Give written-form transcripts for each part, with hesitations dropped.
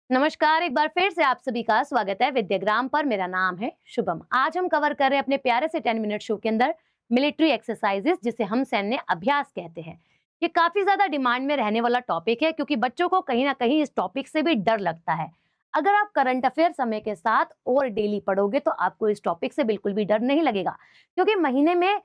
नमस्कार, एक बार फिर से आप सभी का स्वागत है विद्याग्राम पर। मेरा नाम है शुभम। आज हम कवर कर रहे हैं अपने प्यारे से 10 मिनट शो के अंदर मिलिट्री एक्सरसाइजेस, जिसे हम सैन्य अभ्यास कहते हैं। ये काफी ज्यादा डिमांड में रहने वाला टॉपिक है क्योंकि बच्चों को कहीं ना कहीं इस टॉपिक से भी डर लगता है। अगर आप करंट अफेयर समय के साथ और डेली पढ़ोगे तो आपको इस टॉपिक से बिल्कुल भी डर नहीं लगेगा, क्योंकि महीने में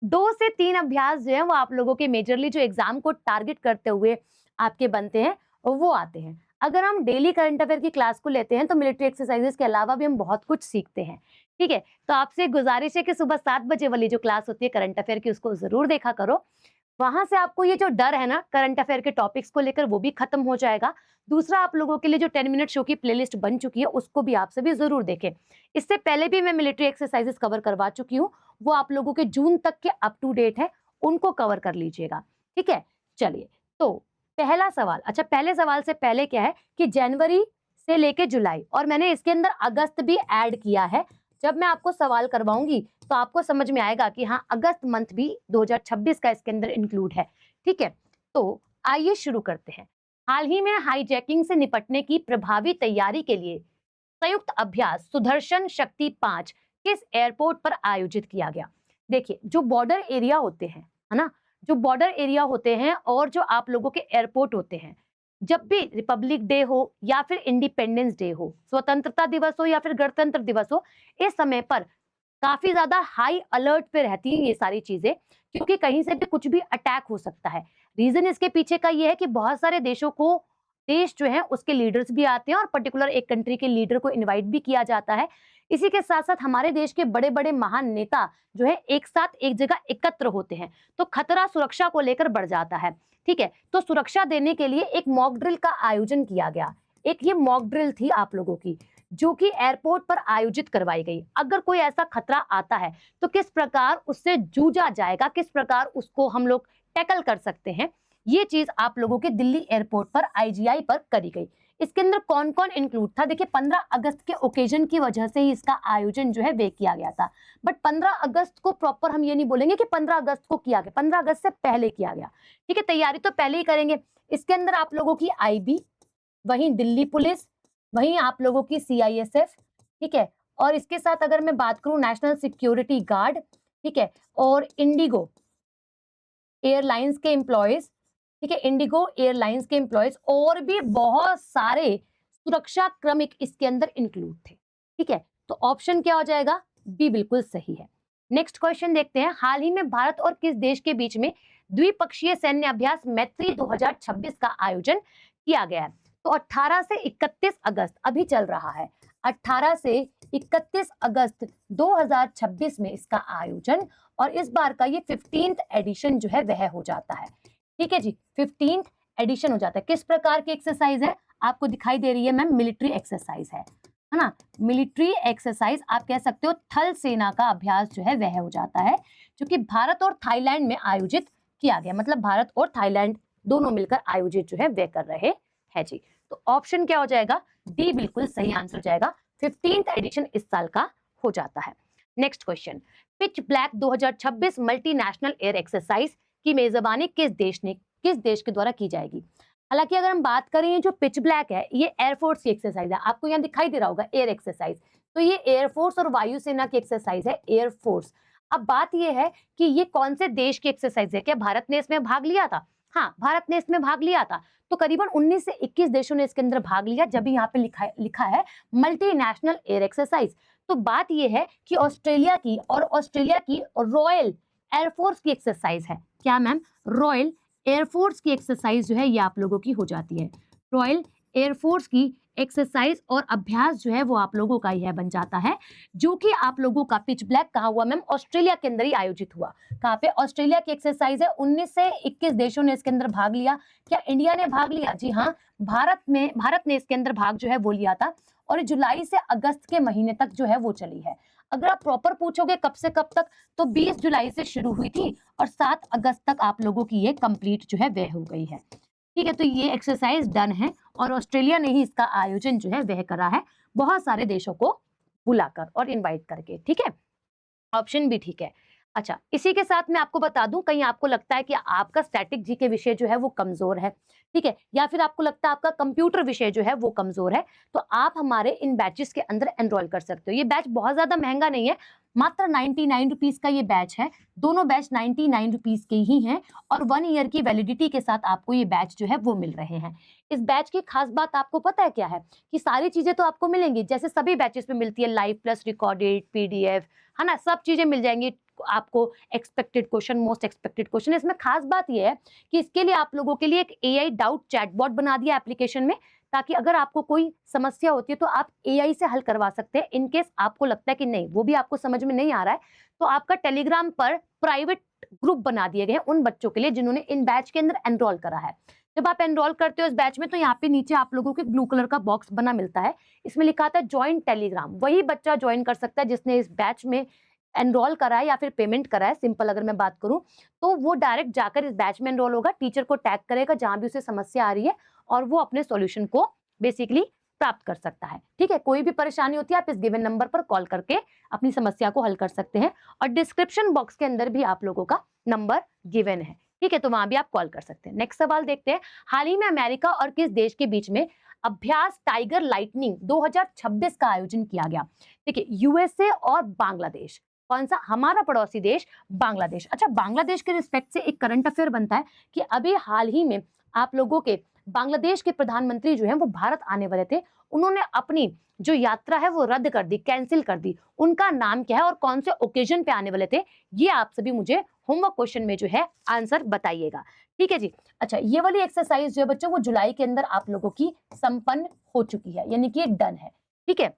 2 से 3 अभ्यास जो है वो आप लोगों के मेजरली जो एग्जाम को टारगेट करते हुए आपके बनते हैं वो आते हैं। अगर हम डेली करंट अफेयर की क्लास को लेते हैं तो मिलिट्री एक्सरसाइजेस के अलावा भी हम बहुत कुछ सीखते हैं। ठीक है, तो आपसे गुजारिश है कि सुबह 7 बजे वाली जो क्लास होती है करंट अफेयर की, उसको जरूर देखा करो। वहां से आपको ये जो डर है ना करंट अफेयर के टॉपिक्स को लेकर, वो भी खत्म हो जाएगा। दूसरा, आप लोगों के लिए जो 10 मिनट शो की प्लेलिस्ट बन चुकी है उसको भी आप सभी जरूर देखें। इससे पहले भी मैं मिलिट्री एक्सरसाइजेस कवर करवा चुकी हूँ, वो आप लोगों के जून तक के अप टू डेट है, उनको कवर कर लीजिएगा। ठीक है, चलिए। तो पहला सवाल, अच्छा पहले सवाल से पहले क्या है कि जनवरी से लेके जुलाई, और मैंने इसके अंदर अगस्त भी ऐड किया है। जब मैं आपको सवाल करवाऊंगी तो आपको समझ में आएगा कि हाँ, अगस्त मंथ भी 2026 का इसके अंदर इंक्लूड है। ठीक है, तो आइए शुरू करते हैं। हाल ही में हाईजैकिंग से निपटने की प्रभावी तैयारी के लिए संयुक्त अभ्यास सुदर्शन शक्ति 5 किस एयरपोर्ट पर आयोजित किया गया? देखिए, जो बॉर्डर एरिया होते हैं, है ना, जो बॉर्डर एरिया होते हैं और जो आप लोगों के एयरपोर्ट होते हैं, जब भी रिपब्लिक डे हो या फिर इंडिपेंडेंस डे हो, स्वतंत्रता दिवस हो या फिर गणतंत्र दिवस हो, इस समय पर काफी ज्यादा हाई अलर्ट पे रहती हैं ये सारी चीजें, क्योंकि कहीं से भी कुछ भी अटैक हो सकता है। रीजन इसके पीछे का ये है कि बहुत सारे देशों को, देश जो है उसके लीडर्स भी आते हैं और पर्टिकुलर एक कंट्री के लीडर को इनवाइट भी किया जाता है। इसी के साथ साथ हमारे देश के बड़े बड़े महान नेता जो है एक साथ एक जगह एकत्र होते हैं, तो खतरा सुरक्षा को लेकर बढ़ जाता है। ठीक है, तो सुरक्षा देने के लिए एक मॉक ड्रिल का आयोजन किया गया। एक ये मॉक ड्रिल थी आप लोगों की, जो कि एयरपोर्ट पर आयोजित करवाई गई। अगर कोई ऐसा खतरा आता है तो किस प्रकार उससे जूझा जाएगा, किस प्रकार उसको हम लोग टैकल कर सकते हैं, ये चीज आप लोगों के दिल्ली एयरपोर्ट पर आईजीआई पर करी गई। इसके अंदर कौन कौन इंक्लूड था? देखिए, 15 अगस्त के ओकेजन की वजह से ही इसका आयोजन जो है वे किया गया था। बट 15 अगस्त को प्रॉपर हम ये नहीं बोलेंगे कि 15 अगस्त को किया गया, 15 अगस्त से पहले किया गया। ठीक है, तैयारी तो पहले ही करेंगे। इसके अंदर आप लोगों की आईबी, वहीं दिल्ली पुलिस, वहीं आप लोगों की सीआईएसएफ, ठीक है, और इसके साथ अगर मैं बात करूं नेशनल सिक्योरिटी गार्ड, ठीक है, और इंडिगो एयरलाइंस के एम्प्लॉयज, ठीक है, इंडिगो एयरलाइंस के एम्प्लॉयज, और भी बहुत सारे सुरक्षा क्रमिक इसके अंदर इंक्लूड थे। ठीक है, तो ऑप्शन क्या हो जाएगा? बी बिल्कुल सही है। नेक्स्ट क्वेश्चन देखते हैं। हाल ही में भारत और किस देश के बीच में द्विपक्षीय सैन्य अभ्यास मैत्री 2026 का आयोजन किया गया है? तो 18 से 31 अगस्त अभी चल रहा है। 18 से 31 अगस्त 2026 में इसका आयोजन, और इस बार का ये 15th एडिशन जो है वह हो जाता है। ठीक है जी, 15th एडिशन हो जाता है। किस प्रकार की एक्सरसाइज है? आपको दिखाई दे रही है मैम, मिलिट्री एक्सरसाइज है ना। मिलिट्री एक्सरसाइज आप कह सकते हो थल सेना का अभ्यास जो है वह हो जाता है, जो कि भारत और थाईलैंड में आयोजित किया गया। मतलब भारत और थाईलैंड दोनों मिलकर आयोजित जो है वे कर रहे हैं जी। तो ऑप्शन क्या हो जाएगा? डी बिल्कुल सही आंसर हो जाएगा। 15th एडिशन इस साल का हो जाता है। Next question, pitch black 2026 multinational air exercise की मेजबानी किस देश के द्वारा की जाएगी? हालांकि अगर हम बात करें, जो पिच ब्लैक है ये एयरफोर्स की एक्सरसाइज है। आपको यहाँ दिखाई दे रहा होगा एयर एक्सरसाइज, तो ये एयरफोर्स और वायुसेना की एक्सरसाइज है, एयरफोर्स। अब बात ये है कि ये कौन से देश की एक्सरसाइज है? क्या भारत ने इसमें भाग लिया था? हाँ, भारत ने इसमें भाग लिया था। तो करीबन 19 से 21 देशों ने इसके अंदर भाग लिया, जब यहाँ पे लिखा है मल्टीनेशनल एयर एक्सरसाइज। तो बात यह है कि ऑस्ट्रेलिया की रॉयल एयरफोर्स की एक्सरसाइज है। क्या मैम? रॉयल एयरफोर्स की एक्सरसाइज जो है ये आप लोगों की हो जाती है। रॉयल एयरफोर्स की एक्सरसाइज और अभ्यास जो है वो आप लोगों का यह बन जाता है, जो कि आप लोगों का पिच ब्लैक कहाँ हुआ मैम? ऑस्ट्रेलिया के अंदर ही आयोजित हुआ। कहाँ पे? ऑस्ट्रेलिया की एक्सरसाइज है। 19 से 21 देशों ने इसके अंदर भाग लिया। क्या इंडिया ने भाग लिया? जी हाँ, भारत ने इसके अंदर भाग जो है वो लिया था, और जुलाई से अगस्त के महीने तक जो है वो चली है। अगर आप प्रॉपर पूछोगे कब से कब तक, तो 20 जुलाई से शुरू हुई थी और 7 अगस्त तक आप लोगों की ये कंप्लीट जो है वह हो गई है। ठीक है, तो ये एक्सरसाइज डन है, और ऑस्ट्रेलिया ने ही इसका आयोजन जो है वह करा है, बहुत सारे देशों को बुलाकर और इनवाइट करके। ठीक है, ऑप्शन भी ठीक है। अच्छा, इसी के साथ मैं आपको बता दूं, कहीं आपको लगता है कि आपका स्टैटिक जी के विषय जो है वो कमजोर है, ठीक है, या फिर आपको लगता है आपका कंप्यूटर विषय जो है वो कमजोर है, तो आप हमारे इन बैचेस के अंदर एनरोल कर सकते हो। ये बैच बहुत ज्यादा महंगा नहीं है, मात्र 99 रुपीज का ये बैच है। दोनों बैच 99 रुपीज के ही हैं और 1 ईयर की वैलिडिटी के साथ आपको ये बैच जो है वो मिल रहे हैं। इस बैच की खास बात आपको पता है क्या है, कि सारी चीजें तो आपको मिलेंगी जैसे सभी बैचेस में मिलती है, लाइव प्लस रिकॉर्डेड पीडीएफ, है ना, सब चीजें मिल जाएंगी आपको। Expected question, most expected question. इसमें खास बात यह है कि इसके लिए आप लोगों के लिए एक एआई डाउट चैटबॉट बना दिया एप्लीकेशन में, ताकि अगर आपको कोई समस्या होती है तो आप एआई से हल करवा सकते हैं। इन केस आपको लगता है कि नहीं, वो भी आपको समझ में नहीं आ रहा है, तो आपका टेलीग्राम पर प्राइवेट ग्रुप बना दिए गए हैं उन बच्चों के लिए जिन्होंने इन बैच के अंदर एनरोल करा है। जब आप एनरोल करते हो इस बैच में, तो यहाँ पे नीचे आप लोगों के ब्लू कलर का बॉक्स बना मिलता है, इसमें लिखा था ज्वाइन टेलीग्राम। वही बच्चा ज्वाइन कर सकता है जिसने इस बैच में एनरोल करा है या फिर पेमेंट करा है। सिंपल अगर मैं बात करूं तो वो डायरेक्ट जाकर इस बैच में एनरोल होगा, टीचर को टैग करेगा जहां भी उसे समस्या आ रही है और वो अपने सॉल्यूशन को बेसिकली प्राप्त कर सकता है। ठीक है, कोई भी परेशानी होती है आप इस गिवन नंबर पर कॉल करके अपनी समस्या को हल कर सकते हैं और डिस्क्रिप्शन बॉक्स के अंदर भी आप लोगों का नंबर गिवन है। ठीक है, तो वहां भी आप कॉल कर सकते हैं। नेक्स्ट सवाल देखते हैं, हाल ही में अमेरिका और किस देश के बीच में अभ्यास टाइगर लाइटनिंग 2026 का आयोजन किया गया? देखिए, यूएसए और बांग्लादेश। कौन सा? हमारा पड़ोसी देश बांग्लादेश। अच्छा, बांग्लादेश के रिस्पेक्ट से एक करंट अफेयर बनता है कि अभी हाल ही में आप लोगों के बांग्लादेश के प्रधानमंत्री जो हैं वो भारत आने वाले थे, उन्होंने अपनी जो यात्रा है वो रद्द कर दी, कैंसिल कर दी। उनका नाम क्या है और कौन से ओकेजन पे आने वाले थे, ये आप सभी मुझे होमवर्क क्वेश्चन में जो है आंसर बताइएगा। ठीक है जी। अच्छा, ये वाली एक्सरसाइज जो है बच्चों वो जुलाई के अंदर आप लोगों की संपन्न हो चुकी है, यानी कि ये डन है। ठीक है,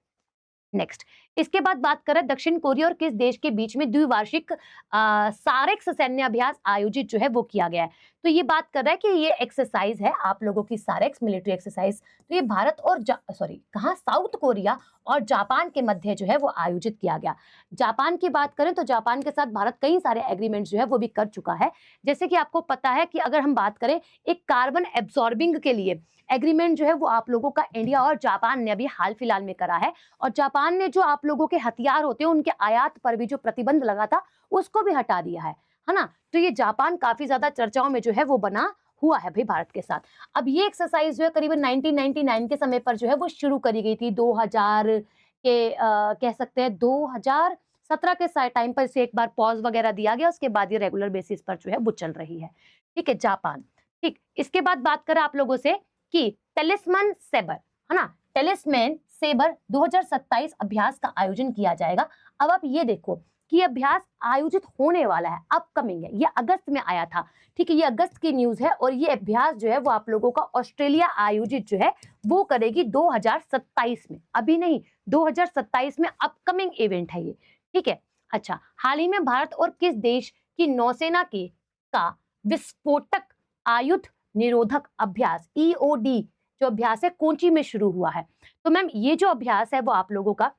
नेक्स्ट, इसके बाद बात करें दक्षिण कोरिया और किस देश के बीच में द्विवार्षिक सारेक्स सैन्य अभ्यास आयोजित जो है वो किया गया है? तो ये बात कर रहा है कि ये एक्सरसाइज है आप लोगों की सारेक्स मिलिट्री एक्सरसाइज, तो ये भारत और कहा साउथ कोरिया और जापान के मध्य जो है वो आयोजित किया गया। जापान की बात करें तो जापान के साथ भारत कई सारे एग्रीमेंट जो है वो भी कर चुका है। जैसे कि आपको पता है कि अगर हम बात करें एक कार्बन एब्सॉर्बिंग के लिए एग्रीमेंट जो है वो आप लोगों का इंडिया और जापान ने अभी हाल फिलहाल में करा है, और जापान ने जो आप लोगों के हथियार होते हैं उनके आयात पर भी जो प्रतिबंध लगा था उसको भी हटा दिया है ना। तो ये जापान काफी ज्यादा चर्चाओं में जो है वो बना हुआ है भाई भारत के साथ। अब ये एक्सरसाइज जो है करीबन 1999 के समय पर जो है वो शुरू करी गई थी। 2000 के कह सकते हैं 2017 के टाइम पर इसे एक बार पॉज वगैरह दिया गया, उसके बाद ये रेगुलर बेसिस पर जो है वो चल रही है। ठीक है, जापान। ठीक, इसके बाद बात करें आप लोगों से कि टेलिस्मैन सेबर, है ना, टेलिस्मैन सेबर 2027 अभ्यास का आयोजन किया जाएगा। अब आप ये देखो कि अभ्यास आयोजित होने वाला है, अपकमिंग है, ये अगस्त में आया था। ठीक है, ये अगस्त की न्यूज है और ये अभ्यास जो है वो आप लोगों का ऑस्ट्रेलिया आयोजित जो है वो करेगी 2027 में, अभी नहीं, 2027 में अपकमिंग इवेंट है ये। ठीक है। अच्छा, हाल ही में भारत और किस देश की नौसेना की का विस्फोटक आयुध निरोधक अभ्यास ईओडी जो अभ्यास है कोची में शुरू हुआ है? तो मैम ये जो अभ्यास है वो आप लोगों का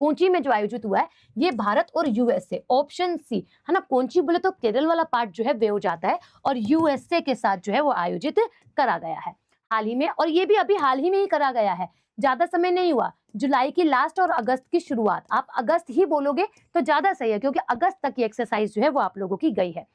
कोची में जो आयोजित हुआ है ये भारत और यूएसए, ऑप्शन सी, है ना। कोची बोले तो केरल वाला पार्ट जो है वे हो जाता है और यूएसए के साथ जो है वो आयोजित करा गया है हाल ही में, और ये भी अभी हाल ही में ही करा गया है, ज्यादा समय नहीं हुआ। जुलाई की लास्ट और अगस्त की शुरुआत, आप अगस्त ही बोलोगे तो ज्यादा सही है क्योंकि अगस्त तक की एक्सरसाइज जो है वो आप लोगों की गई है।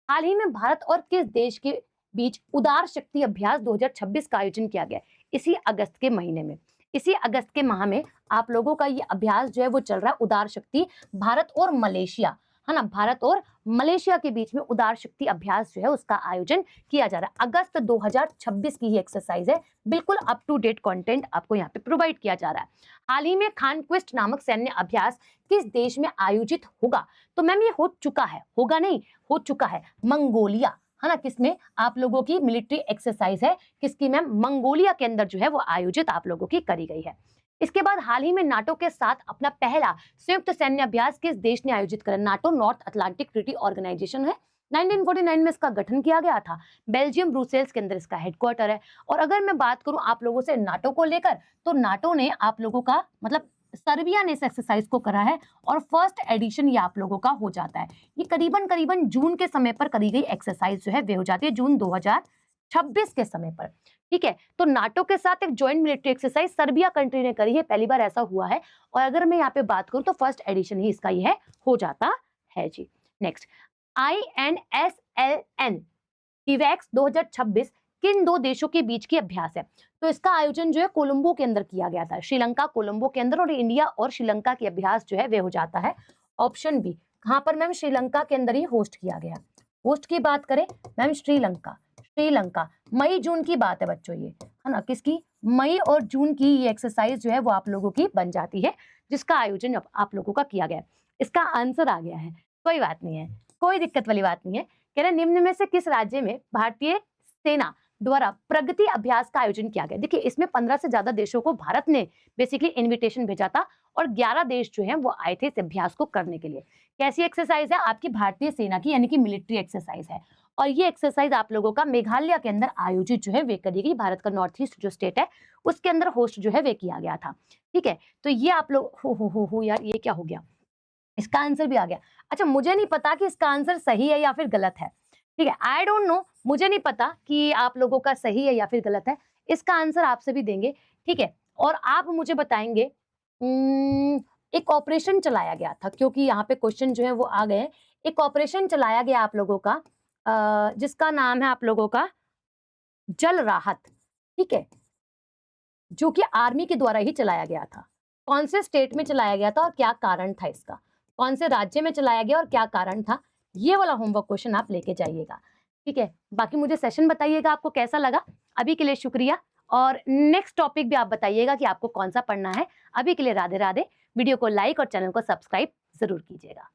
हाल ही में भारत और किस देश के बीच उदार शक्ति अभ्यास 2026 का आयोजन किया गया? इसी अगस्त के महीने में, इसी अगस्त के माह में आप लोगों का ये अभ्यास जो है वो चल रहा है, उदार शक्ति। भारत और मलेशिया, है ना, भारत और मलेशिया के बीच में उदार शक्ति अभ्यास जो है उसका आयोजन किया जा रहा है। अगस्त 2026 की ही एक्सरसाइज है, बिल्कुल अप टू डेट कंटेंट आपको यहाँ पे प्रोवाइड किया जा रहा है। हाल ही में खानक्विस्ट नामक सैन्य अभ्यास किस देश में आयोजित होगा? तो मैम ये हो चुका है, होगा नहीं, हो चुका है, मंगोलिया, है ना। किसमें? आप लोगों की मिलिट्री एक्सरसाइज है, किसकी मैम? मंगोलिया के अंदर जो है वो आयोजित आप लोगों की करी गई है। इसके बाद हाल ही में नाटो के साथ अपना पहला संयुक्त सैन्य अभ्यास किस देश ने आयोजित करा? NATO North Atlantic Treaty Organization है, 1949 में इसका गठन किया गया था, बेल्जियम ब्रुसेल्स के अंदर इसका हेडक्वार्टर है। और अगर मैं बात करूं आप लोगों से नाटो को लेकर, तो नाटो ने आप लोगों का मतलब सर्बिया ने इस एक्सरसाइज को करा है और फर्स्ट एडिशन ये आप लोगों का हो जाता है। ये करीबन जून के समय पर करी गई एक्सरसाइज जो है वे हो जाती है, जून 2026 के समय पर। ठीक है, तो नाटो के साथ एक joint military exercise Serbia country ने करी है, पहली बार ऐसा हुआ है। और अगर मैं यहाँ पे बात करूं तो फर्स्ट एडिशन ही इसका ये है, हो जाता है जी। नेक्स्ट, INSLN टीवैक्स 2026 किन दो देशों के बीच की अभ्यास है? तो इसका आयोजन जो है कोलंबो के अंदर किया गया था, श्रीलंका कोलंबो के अंदर, और इंडिया और श्रीलंका की अभ्यास जो है वे हो जाता है ऑप्शन बी। कहां पर मैम? श्रीलंका के अंदर ही होस्ट किया गया। होस्ट की बात करें मैम, श्रीलंका, श्रीलंका मई जून की बात है बच्चों, ये है ना, किसकी? मई और जून की ये एक्सरसाइज जो है वो आप लोगों की बन जाती है, जिसका आयोजन आप लोगों का किया गया है। इसका आंसर आ गया है, कोई बात नहीं है, कोई दिक्कत वाली बात नहीं है। कह रहे निम्न में से किस राज्य में भारतीय सेना द्वारा प्रगति अभ्यास का आयोजन किया गया? देखिए इसमें 15 से ज्यादा देशों को भारत ने बेसिकली इनविटेशन भेजा था और 11 देश जो हैं वो आए थे इस अभ्यास को करने के लिए। कैसी एक्सरसाइज है? आपकी भारतीय सेना की, यानी कि मिलिट्री एक्सरसाइज है, और ये एक्सरसाइज आप लोगों का मेघालय के अंदर आयोजित जो है वे करी गई। भारत का नॉर्थ ईस्ट जो स्टेट है उसके अंदर होस्ट जो है वे किया गया था। ठीक है, तो ये आप लोग हो यार, ये क्या हो गया? इसका आंसर भी आ गया। अच्छा, मुझे नहीं पता कि इसका आंसर सही है या फिर गलत है। ठीक है, आई डोंट नो, मुझे नहीं पता कि आप लोगों का सही है या फिर गलत है। इसका आंसर आपसे भी देंगे। ठीक है, और आप मुझे बताएंगे एक ऑपरेशन चलाया गया था, क्योंकि यहाँ पे क्वेश्चन जो है वो आ गए। एक ऑपरेशन चलाया गया आप लोगों का, जिसका नाम है आप लोगों का जल राहत। ठीक है, जो कि आर्मी के द्वारा ही चलाया गया था। कौन से स्टेट में चलाया गया था और क्या कारण था इसका? कौन से राज्य में चलाया गया और क्या कारण था? ये वाला होमवर्क क्वेश्चन आप लेके जाइएगा। ठीक है, बाकी मुझे सेशन बताइएगा आपको कैसा लगा। अभी के लिए शुक्रिया, और नेक्स्ट टॉपिक भी आप बताइएगा कि आपको कौन सा पढ़ना है। अभी के लिए राधे राधे। वीडियो को लाइक और चैनल को सब्सक्राइब जरूर कीजिएगा।